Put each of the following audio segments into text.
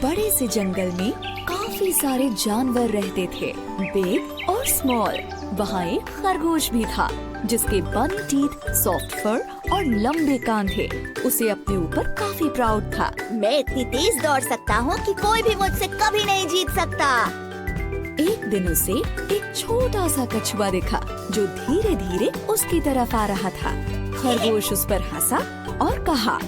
बड़े से जंगल में काफी सारे जानवर रहते थे, बिग और स्मॉल। वहाँ एक खरगोश भी था जिसके बनी टीथ, सॉफ्ट फर और लंबे कान थे। उसे अपने ऊपर काफी प्राउड था। मैं इतनी तेज दौड़ सकता हूँ कि कोई भी मुझसे कभी नहीं जीत सकता। एक दिन उसे एक छोटा सा कछुआ दिखा जो धीरे धीरे उसकी तरफ आ रहा था। खरगोश उस पर हंसा और कहा,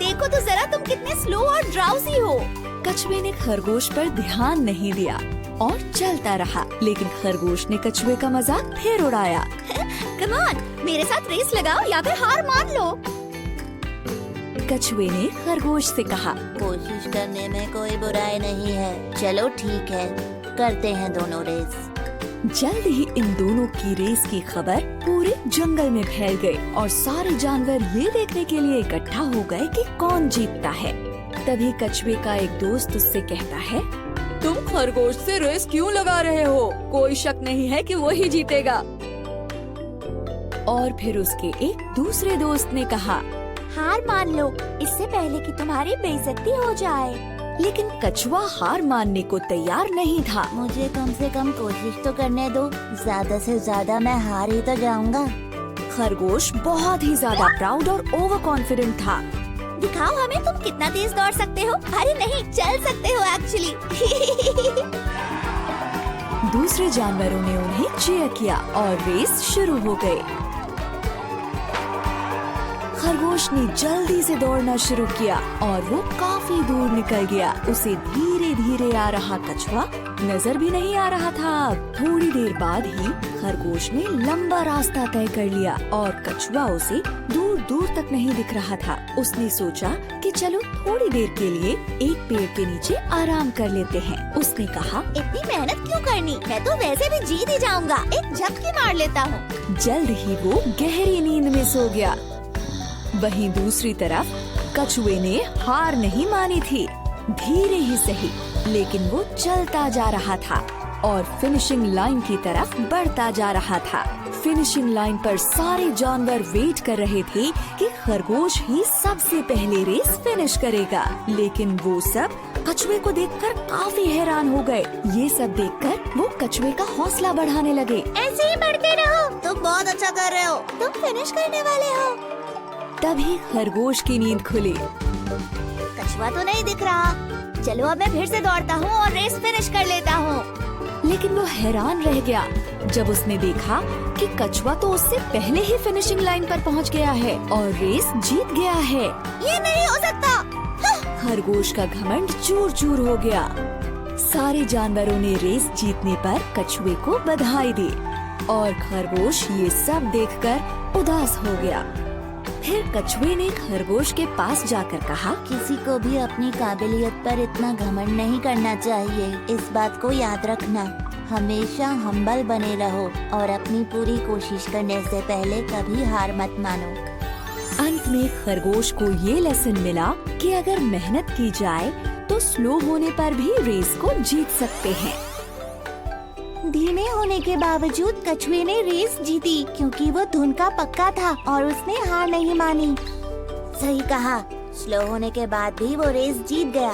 देखो तो जरा तुम कितने स्लो और ड्राउजी हो। कछुए ने खरगोश पर ध्यान नहीं दिया और चलता रहा, लेकिन खरगोश ने कछुए का मजाक फिर उड़ाया। कम ऑन, मेरे साथ रेस लगाओ या फिर हार मान लो। कछुए ने खरगोश से कहा, कोशिश करने में कोई बुराई नहीं है। चलो ठीक है, करते हैं दोनों रेस। जल्द ही इन दोनों की रेस की खबर पूरे जंगल में फैल गई और सारे जानवर ये देखने के लिए इकट्ठा हो गए कि कौन जीतता है। तभी कछुए का एक दोस्त उससे कहता है, तुम खरगोश से रेस क्यों लगा रहे हो? कोई शक नहीं है कि वही जीतेगा। और फिर उसके एक दूसरे दोस्त ने कहा, हार मान लो इससे पहले कि तुम्हारी बेइज्जती हो जाए। लेकिन कछुआ हार मानने को तैयार नहीं था। मुझे कम से कम कोशिश तो करने दो, ज्यादा से ज्यादा मैं हार ही तो जाऊंगा। खरगोश बहुत ही ज्यादा प्राउड और ओवर कॉन्फिडेंट था। दिखाओ हमें तुम कितना तेज दौड़ सकते हो। अरे नहीं, चल सकते हो एक्चुअली। दूसरे जानवरों ने उन्हें चीयर किया और रेस शुरू हो गई। खरगोश ने जल्दी से दौड़ना शुरू किया और वो काफी दूर निकल गया। उसे धीरे धीरे आ रहा कछुआ नजर भी नहीं आ रहा था। थोड़ी देर बाद ही खरगोश ने लंबा रास्ता तय कर लिया और कछुआ उसे दूर दूर तक नहीं दिख रहा था। उसने सोचा कि चलो थोड़ी देर के लिए एक पेड़ के नीचे आराम कर लेते हैं। उसने कहा, इतनी मेहनत क्यों करनी, मैं तो वैसे भी जीत ही जाऊंगा। एक झपकी मार लेता हूँ। जल्द ही वो गहरी नींद में सो गया। वहीं दूसरी तरफ कछुए ने हार नहीं मानी थी। धीरे ही सही, लेकिन वो चलता जा रहा था और फिनिशिंग लाइन की तरफ बढ़ता जा रहा था। फिनिशिंग लाइन पर सारे जानवर वेट कर रहे थे कि खरगोश ही सबसे पहले रेस फिनिश करेगा। लेकिन वो सब कछुए को देखकर काफी हैरान हो गए। ये सब देखकर वो कछुए का हौसला बढ़ाने लगे। ऐसे ही बढ़ते रहो, तुम बहुत अच्छा कर रहे हो, तुम फिनिश करने वाले हो। तभी खरगोश की नींद खुली। कछुआ तो नहीं दिख रहा। चलो अब मैं फिर से दौड़ता हूँ और रेस फिनिश कर लेता हूँ। लेकिन वो हैरान रह गया जब उसने देखा कि कछुआ तो उससे पहले ही फिनिशिंग लाइन पर पहुँच गया है और रेस जीत गया है। ये नहीं हो सकता। खरगोश का घमंड चूर चूर हो गया। सारे जानवरों ने रेस जीतने पर कछुए को बधाई दी और खरगोश ये सब देखकर उदास हो गया। फिर कछुए ने खरगोश के पास जाकर कहा, किसी को भी अपनी काबिलियत पर इतना घमंड नहीं करना चाहिए। इस बात को याद रखना, हमेशा हम्बल बने रहो और अपनी पूरी कोशिश करने से पहले कभी हार मत मानो। अंत में खरगोश को ये लेसन मिला कि अगर मेहनत की जाए तो स्लो होने पर भी रेस को जीत सकते हैं। धीमे होने के बावजूद कछुए ने रेस जीती क्योंकि वो धुन का पक्का था और उसने हार नहीं मानी। सही कहा, स्लो होने के बाद भी वो रेस जीत गया।